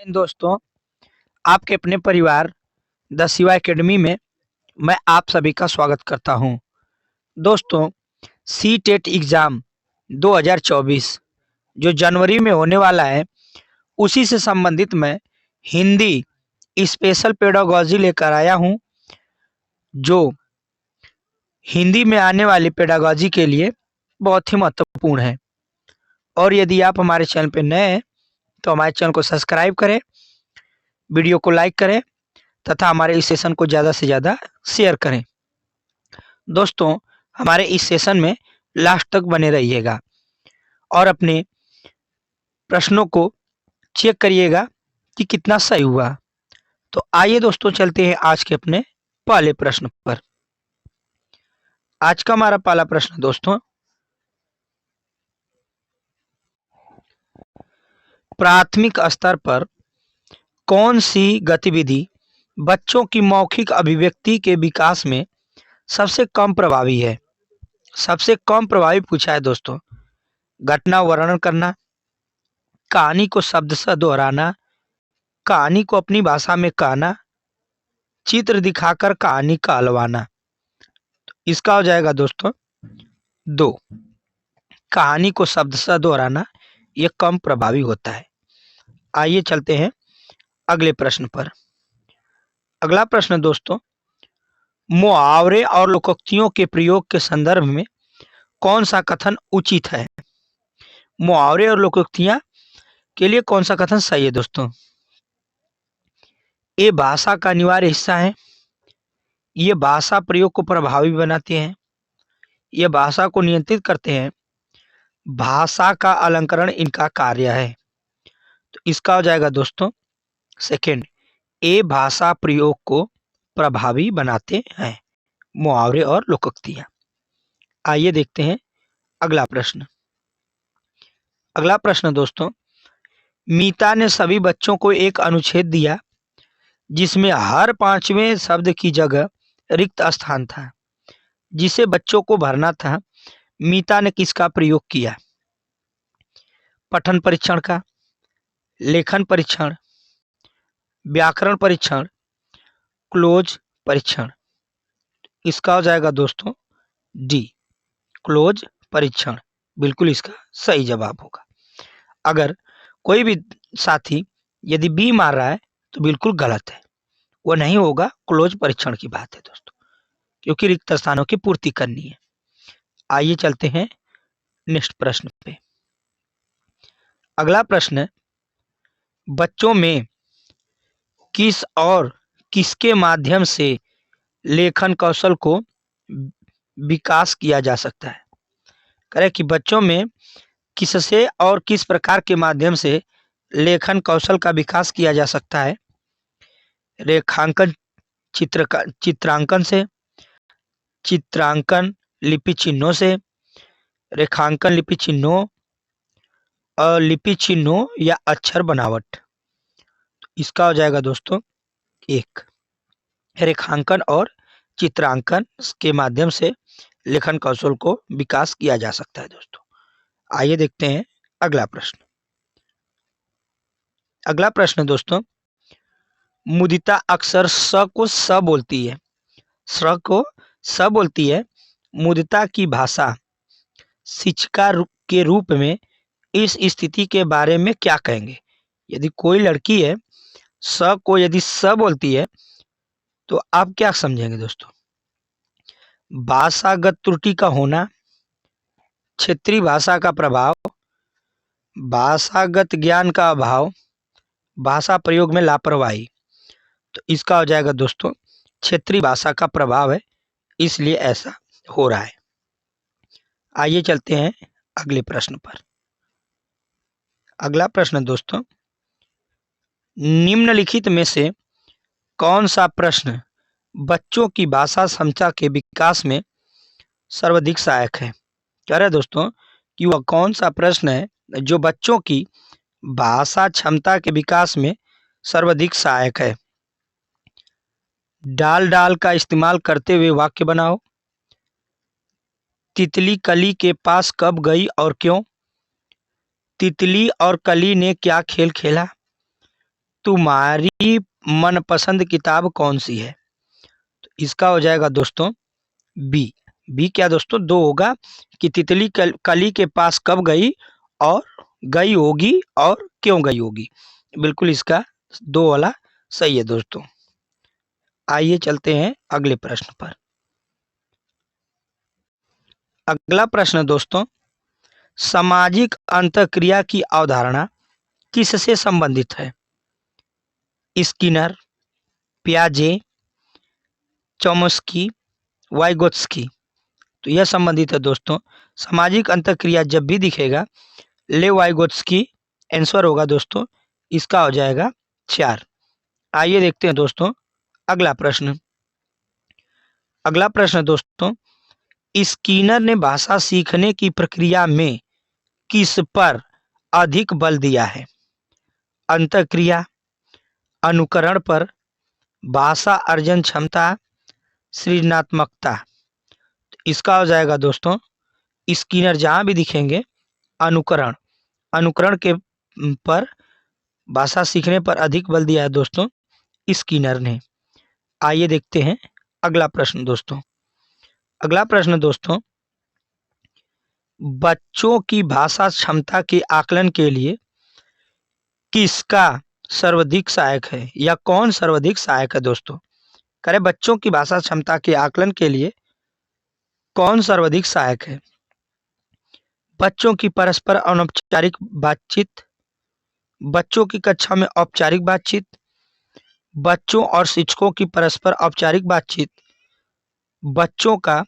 दोस्तों, आपके अपने परिवार द शिवा एकेडमी में मैं आप सभी का स्वागत करता हूं। दोस्तों, सी टेट एग्ज़ाम 2024 जो जनवरी में होने वाला है, उसी से संबंधित मैं हिंदी स्पेशल पेडागॉजी लेकर आया हूं, जो हिंदी में आने वाली पेडागॉजी के लिए बहुत ही महत्वपूर्ण है। और यदि आप हमारे चैनल पर नए हैं, तो हमारे चैनल को सब्सक्राइब करें, वीडियो को लाइक करें तथा हमारे इस सेशन को ज़्यादा से ज़्यादा शेयर करें। दोस्तों, हमारे इस सेशन में लास्ट तक बने रहिएगा और अपने प्रश्नों को चेक करिएगा कि कितना सही हुआ। तो आइए दोस्तों, चलते हैं आज के अपने पहले प्रश्न पर। आज का हमारा पहला प्रश्न दोस्तों, प्राथमिक स्तर पर कौन सी गतिविधि बच्चों की मौखिक अभिव्यक्ति के विकास में सबसे कम प्रभावी है? सबसे कम प्रभावी पूछा है दोस्तों। घटना वर्णन करना, कहानी को शब्द से दोहराना, कहानी को अपनी भाषा में कहना, चित्र दिखाकर कहानी कहलवाना। तो इसका हो जाएगा दोस्तों 2। कहानी को शब्द से दोहराना यह कम प्रभावी होता है। आइए चलते हैं अगले प्रश्न पर। अगला प्रश्न दोस्तों, मुहावरे और लोकोक्तियों के प्रयोग के संदर्भ में कौन सा कथन उचित है? मुहावरे और लोकोक्तियां के लिए कौन सा कथन सही है दोस्तों? ये भाषा का अनिवार्य हिस्सा है, ये भाषा प्रयोग को प्रभावी बनाते हैं, ये भाषा को नियंत्रित करते हैं, भाषा का अलंकरण इनका कार्य है। तो इसका हो जाएगा दोस्तों सेकंड, ये भाषा प्रयोग को प्रभावी बनाते हैं, मुहावरे और लोकोक्तियां। आइए देखते हैं अगला प्रश्न। अगला प्रश्न दोस्तों, मीता ने सभी बच्चों को एक अनुच्छेद दिया जिसमें हर 5वें शब्द की जगह रिक्त स्थान था, जिसे बच्चों को भरना था। मीता ने किसका प्रयोग किया? पठन परीक्षण का, लेखन परीक्षण, व्याकरण परीक्षण, क्लोज परीक्षण। इसका हो जाएगा दोस्तों डी, क्लोज परीक्षण बिल्कुल इसका सही जवाब होगा। अगर कोई भी साथी यदि बी मार रहा है तो बिल्कुल गलत है, वो नहीं होगा। क्लोज परीक्षण की बात है दोस्तों, क्योंकि रिक्त स्थानों की पूर्ति करनी है। आइए चलते हैं नेक्स्ट प्रश्न पे। अगला प्रश्न, बच्चों में किस और किसके माध्यम से लेखन कौशल को विकास किया जा सकता है? करें कि बच्चों में किससे और किस प्रकार के माध्यम से लेखन कौशल का विकास किया जा सकता है? रेखांकन, चित्रांकन से, चित्रांकन लिपि चिन्हों से, रेखांकन लिपि चिन्हों और लिपि चिन्हों या अक्षर बनावट। तो इसका हो जाएगा दोस्तों 1, रेखांकन और चित्रांकन के माध्यम से लेखन कौशल को विकास किया जा सकता है दोस्तों। आइए देखते हैं अगला प्रश्न। अगला प्रश्न दोस्तों, मुदिता अक्सर स को स बोलती है, स को स बोलती है। मुदिता की भाषा शिक्षिका के रूप में इस स्थिति के बारे में क्या कहेंगे? यदि कोई लड़की है स को यदि स बोलती है तो आप क्या समझेंगे दोस्तों? भाषागत त्रुटि का होना, क्षेत्रीय भाषा का प्रभाव, भाषागत ज्ञान का अभाव, भाषा प्रयोग में लापरवाही। तो इसका हो जाएगा दोस्तों क्षेत्रीय भाषा का प्रभाव है, इसलिए ऐसा हो रहा है। आइए चलते हैं अगले प्रश्न पर। अगला प्रश्न दोस्तों, निम्नलिखित में से कौन सा प्रश्न बच्चों की भाषा क्षमता के विकास में सर्वाधिक सहायक है? कह रहे दोस्तों कि वह कौन सा प्रश्न है जो बच्चों की भाषा क्षमता के विकास में सर्वाधिक सहायक है? डाल डाल का इस्तेमाल करते हुए वाक्य बनाओ, तितली कली के पास कब गई और क्यों, तितली और कली ने क्या खेल खेला, तुम्हारी मनपसंद किताब कौन सी है? तो इसका हो जाएगा दोस्तों बी। बी क्या दोस्तों? दो होगा कि तितली कली के पास कब गई और गई होगी और क्यों गई होगी। बिल्कुल इसका दो वाला सही है दोस्तों। आइए चलते हैं अगले प्रश्न पर। अगला प्रश्न दोस्तों, सामाजिक अंतःक्रिया की अवधारणा किससे संबंधित है? स्किनर, पियाजे, चॉम्स्की, वाइगोत्स्की। तो यह संबंधित है दोस्तों। सामाजिक अंतःक्रिया जब भी दिखेगा ले वाइगोत्स्की आंसर होगा दोस्तों। इसका हो जाएगा 4। आइए देखते हैं दोस्तों अगला प्रश्न। अगला प्रश्न दोस्तों, स्किनर ने भाषा सीखने की प्रक्रिया में किस पर अधिक बल दिया है? अंतःक्रिया, अनुकरण पर, भाषा अर्जन क्षमता, सृजनात्मकता। इसका हो जाएगा दोस्तों स्किनर जहां भी दिखेंगे अनुकरण, अनुकरण के पर भाषा सीखने पर अधिक बल दिया है दोस्तों स्किनर ने। आइए देखते हैं अगला प्रश्न दोस्तों। अगला प्रश्न दोस्तों, बच्चों की भाषा क्षमता के आकलन के लिए किसका सर्वाधिक सहायक है या कौन सर्वाधिक सहायक है दोस्तों? करें बच्चों की भाषा क्षमता के आकलन के लिए कौन सर्वाधिक सहायक है? बच्चों की परस्पर अनौपचारिक बातचीत, बच्चों की कक्षा में औपचारिक बातचीत, बच्चों और शिक्षकों की परस्पर औपचारिक बातचीत, बच्चों का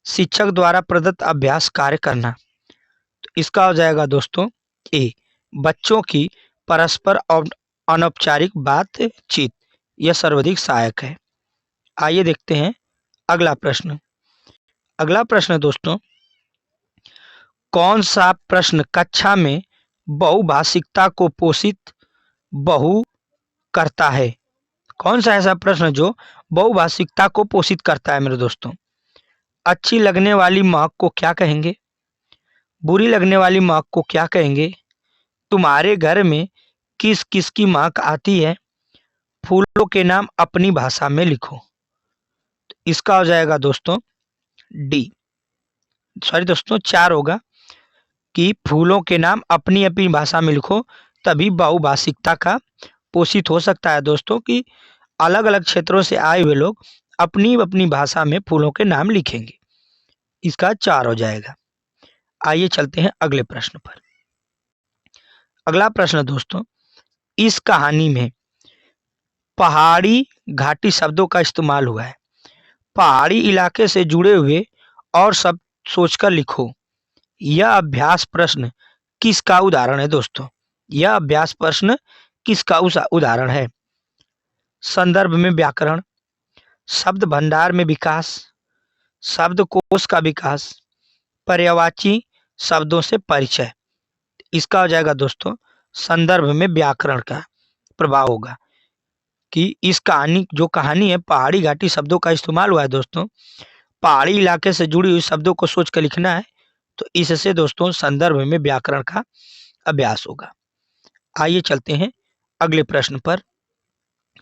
शिक्षक द्वारा प्रदत्त अभ्यास कार्य करना। तो इसका हो जाएगा दोस्तों ए, बच्चों की परस्पर अनौपचारिक बातचीत, यह सर्वाधिक सहायक है। आइए देखते हैं अगला प्रश्न। अगला प्रश्न दोस्तों, कौन सा प्रश्न कक्षा में बहुभाषिकता को पोषित बहु करता है? कौन सा ऐसा प्रश्न जो बहुभाषिकता को पोषित करता है मेरे दोस्तों? अच्छी लगने वाली महक को क्या कहेंगे? बुरी लगने वाली महक को क्या कहेंगे? तुम्हारे घर में किस किस की महक आती है? फूलों के नाम अपनी भाषा में लिखो। तो इसका हो जाएगा दोस्तों डी। सॉरी दोस्तों 4 होगा कि फूलों के नाम अपनी अपनी भाषा में लिखो, तभी बहुभाषिकता का पोषित हो सकता है दोस्तों कि अलग अलग क्षेत्रों से आए हुए लोग अपनी अपनी भाषा में फूलों के नाम लिखेंगे। इसका 4 हो जाएगा। आइए चलते हैं अगले प्रश्न पर। अगला प्रश्न दोस्तों, इस कहानी में पहाड़ी घाटी शब्दों का इस्तेमाल हुआ है। पहाड़ी इलाके से जुड़े हुए और शब्द सोचकर लिखो। यह अभ्यास प्रश्न किसका उदाहरण है दोस्तों? यह अभ्यास प्रश्न किसका उदाहरण है? संदर्भ में व्याकरण, शब्द भंडार में विकास, शब्दकोश का विकास, पर्यायवाची शब्दों से परिचय। इसका हो जाएगा दोस्तों संदर्भ में व्याकरण का प्रभाव होगा कि इस कहानी है पहाड़ी घाटी शब्दों का इस्तेमाल हुआ है दोस्तों। पहाड़ी इलाके से जुड़ी हुई शब्दों को सोच कर लिखना है, तो इससे दोस्तों संदर्भ में व्याकरण का अभ्यास होगा। आइए चलते हैं अगले प्रश्न पर।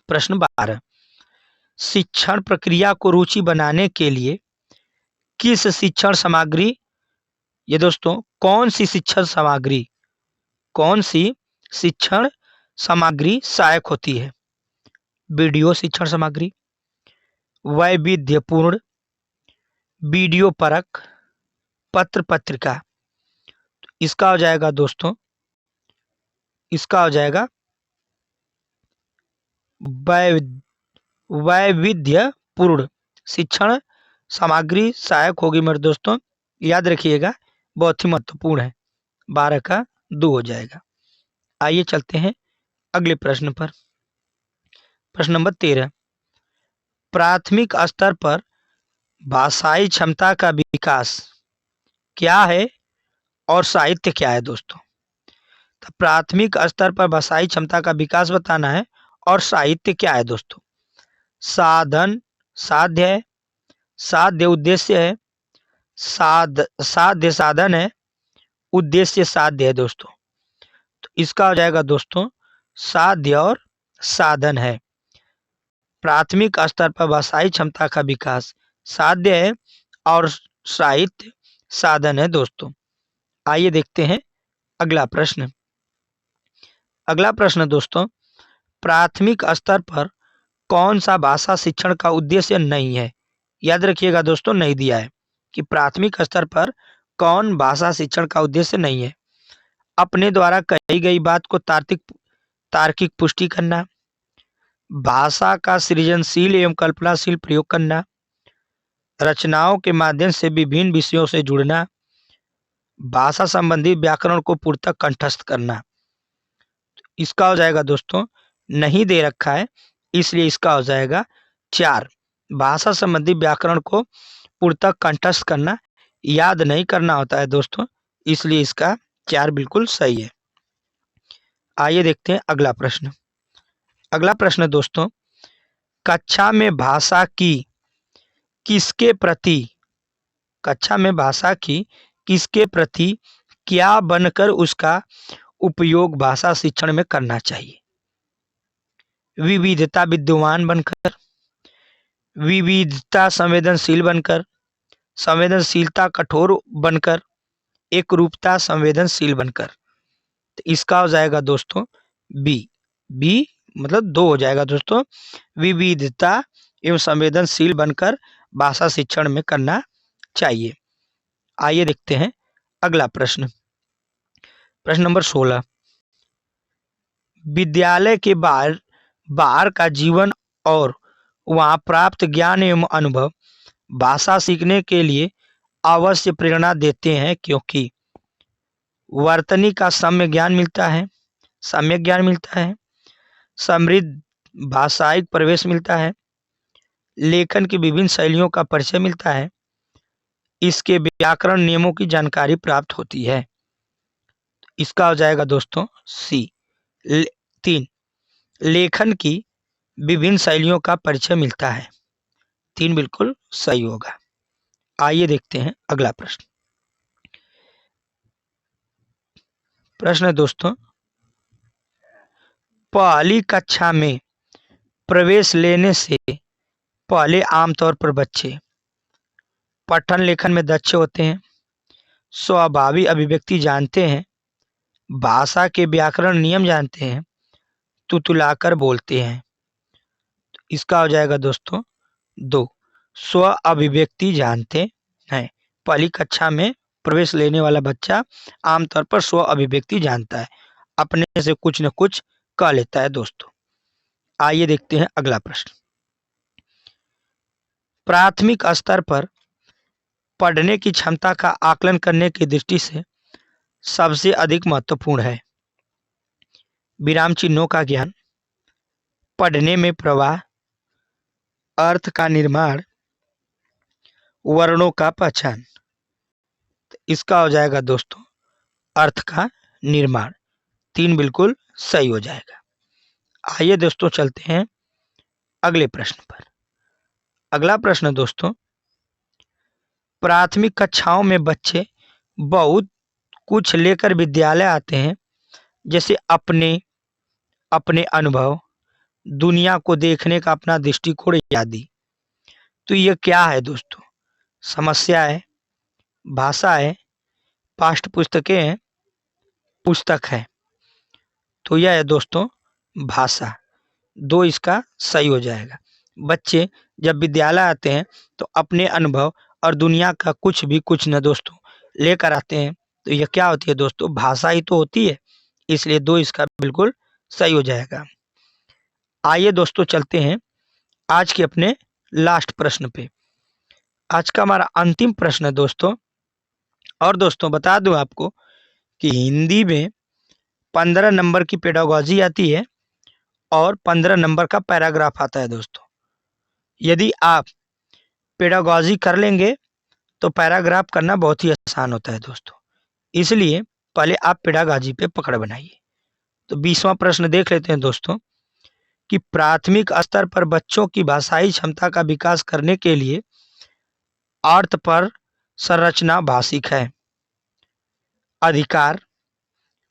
प्रश्न 12, शिक्षण प्रक्रिया को रुचि बनाने के लिए किस शिक्षण सामग्री, ये दोस्तों कौन सी शिक्षण सामग्री सहायक होती है? वीडियो शिक्षण सामग्री, वैविध्यपूर्ण, वीडियो परक, पत्र पत्रिका। इसका हो जाएगा दोस्तों इसका हो जाएगा वैविध्यपूर्ण शिक्षण सामग्री सहायक होगी मेरे दोस्तों। याद रखिएगा बहुत ही महत्वपूर्ण है। 12 का 2 हो जाएगा। आइए चलते हैं अगले प्रश्न पर। प्रश्न नंबर 13, प्राथमिक स्तर पर भाषाई क्षमता का विकास क्या है और साहित्य क्या है दोस्तों? तो प्राथमिक स्तर पर भाषाई क्षमता का विकास बताना है और साहित्य क्या है दोस्तों? साधन साध्य है, साध्य उद्देश्य है, साध्य साधन है, उद्देश्य साध्य है दोस्तों। तो इसका हो जाएगा दोस्तों साध्य और साधन है। प्राथमिक स्तर पर भाषाई क्षमता का विकास साध्य है और साहित्य साधन है दोस्तों। आइए देखते हैं अगला प्रश्न। अगला प्रश्न दोस्तों, प्राथमिक स्तर पर कौन सा भाषा शिक्षण का उद्देश्य नहीं है? याद रखिएगा दोस्तों, नहीं दिया है कि प्राथमिक स्तर पर कौन भाषा शिक्षण का उद्देश्य नहीं है। अपने द्वारा कही गई बात को तार्किक पुष्टि करना, भाषा का सृजनशील एवं कल्पनाशील प्रयोग करना, रचनाओं के माध्यम से विभिन्न विषयों से जुड़ना, भाषा संबंधी व्याकरण को पूर्णतः कंठस्थ करना। इसका हो जाएगा दोस्तों, नहीं दे रखा है इसलिए इसका हो जाएगा 4। भाषा संबंधी व्याकरण को पूर्णतः कंठस्थ करना याद नहीं करना होता है दोस्तों, इसलिए इसका 4 बिल्कुल सही है। आइए देखते हैं अगला प्रश्न। अगला प्रश्न दोस्तों, कक्षा में भाषा की किसके प्रति कक्षा में भाषा की किसके प्रति क्या बनकर उसका उपयोग भाषा शिक्षण में करना चाहिए? विविधता विद्वान बनकर, विविधता संवेदनशील बनकर, संवेदनशीलता कठोर बनकर, एक रूपता संवेदनशील बनकर। तो इसका हो जाएगा दोस्तों बी। बी मतलब 2 हो जाएगा दोस्तों, विविधता एवं संवेदनशील बनकर भाषा शिक्षण में करना चाहिए। आइए देखते हैं अगला प्रश्न। प्रश्न नंबर 16, विद्यालय के बाहर का जीवन और वहाँ प्राप्त ज्ञान एवं अनुभव भाषा सीखने के लिए अवश्य प्रेरणा देते हैं, क्योंकि वर्तनी का सम्यक ज्ञान मिलता है, समृद्ध भाषाई प्रवेश मिलता है, लेखन की विभिन्न शैलियों का परिचय मिलता है, इसके व्याकरण नियमों की जानकारी प्राप्त होती है। इसका हो जाएगा दोस्तों सी। 3, लेखन की विभिन्न शैलियों का परिचय मिलता है। 3 बिल्कुल सही होगा। आइए देखते हैं अगला प्रश्न। प्रश्न दोस्तों, पहली कक्षा में प्रवेश लेने से पहले आमतौर पर बच्चे पठन लेखन में दक्ष होते हैं, स्वाभाविक अभिव्यक्ति जानते हैं, भाषा के व्याकरण नियम जानते हैं, तुतुलाकर बोलते हैं। इसका हो जाएगा दोस्तों 2, स्व अभिव्यक्ति जानते हैं। पहली कक्षा में प्रवेश लेने वाला बच्चा आमतौर पर स्व अभिव्यक्ति जानता है, अपने से कुछ न कुछ कह लेता है दोस्तों। आइए देखते हैं अगला प्रश्न। प्राथमिक स्तर पर पढ़ने की क्षमता का आकलन करने की दृष्टि से सबसे अधिक महत्वपूर्ण है विराम चिन्हों का ज्ञान, पढ़ने में प्रवाह, अर्थ का निर्माण, वर्णों का पहचान। इसका हो जाएगा दोस्तों अर्थ का निर्माण। 3 बिल्कुल सही हो जाएगा। आइए दोस्तों चलते हैं अगले प्रश्न पर। अगला प्रश्न दोस्तों, प्राथमिक कक्षाओं में बच्चे बहुत कुछ लेकर विद्यालय आते हैं, जैसे अपने अनुभव, दुनिया को देखने का अपना दृष्टिकोण आदि। तो ये क्या है दोस्तों? समस्या है, भाषा है, पाठ्य पुस्तकें हैं, पुस्तक है। तो यह है दोस्तों भाषा। 2 इसका सही हो जाएगा। बच्चे जब विद्यालय आते हैं तो अपने अनुभव और दुनिया का कुछ न दोस्तों लेकर आते हैं। तो यह क्या होती है दोस्तों? भाषा ही तो होती है। इसलिए 2 इसका बिल्कुल सही हो जाएगा। आइए दोस्तों चलते हैं आज के अपने लास्ट प्रश्न पे। आज का हमारा अंतिम प्रश्न है दोस्तों। और दोस्तों बता दूं आपको कि हिंदी में 15 नंबर की पेडागोजी आती है और 15 नंबर का पैराग्राफ आता है दोस्तों। यदि आप पेडागोजी कर लेंगे तो पैराग्राफ करना बहुत ही आसान होता है दोस्तों। इसलिए पहले आप पेडागोजी पे पकड़ बनाइए। तो 20वां प्रश्न देख लेते हैं दोस्तों कि प्राथमिक स्तर पर बच्चों की भाषाई क्षमता का विकास करने के लिए अर्थ पर संरचना भाषिक है। अधिकार,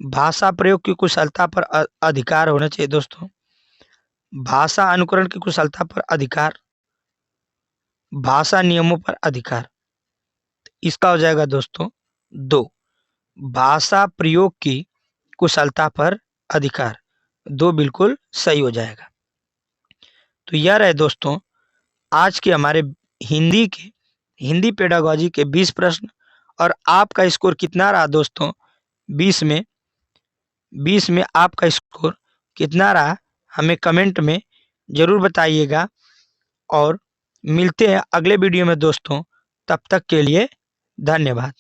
भाषा प्रयोग की कुशलता पर अधिकार होना चाहिए दोस्तों। भाषा अनुकरण की कुशलता पर अधिकार, भाषा नियमों पर अधिकार। इसका हो जाएगा दोस्तों 2। भाषा प्रयोग की कुशलता पर अधिकार, 2 बिल्कुल सही हो जाएगा। तो यह रहे दोस्तों आज के हमारे हिंदी पेडागोजी के 20 प्रश्न। और आपका स्कोर कितना रहा दोस्तों? 20 में आपका स्कोर कितना रहा हमें कमेंट में जरूर बताइएगा। और मिलते हैं अगले वीडियो में दोस्तों, तब तक के लिए धन्यवाद।